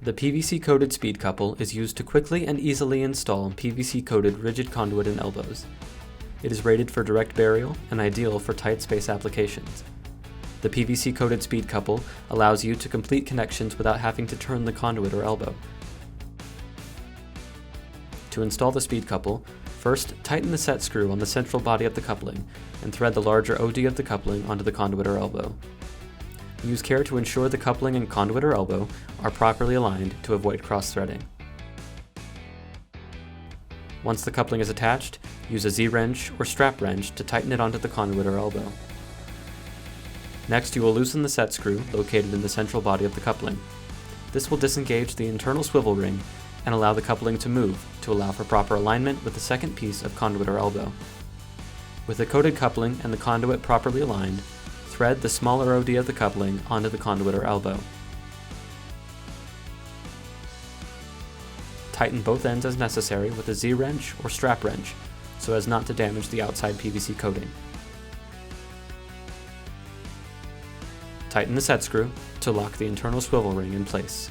The PVC-coated SpeedCouple is used to quickly and easily install PVC-coated rigid conduit and elbows. It is rated for direct burial and ideal for tight space applications. The PVC-coated SpeedCouple allows you to complete connections without having to turn the conduit or elbow. To install the SpeedCouple, first tighten the set screw on the central body of the coupling and thread the larger OD of the coupling onto the conduit or elbow. Use care to ensure the coupling and conduit or elbow are properly aligned to avoid cross-threading. Once the coupling is attached, use a Z-wrench or strap wrench to tighten it onto the conduit or elbow. Next, you will loosen the set screw located in the central body of the coupling. This will disengage the internal swivel ring and allow the coupling to move to allow for proper alignment with the second piece of conduit or elbow. With the coated coupling and the conduit properly aligned, thread the smaller OD of the coupling onto the conduit or elbow. Tighten both ends as necessary with a Z-wrench or strap wrench so as not to damage the outside PVC coating. Tighten the set screw to lock the internal swivel ring in place.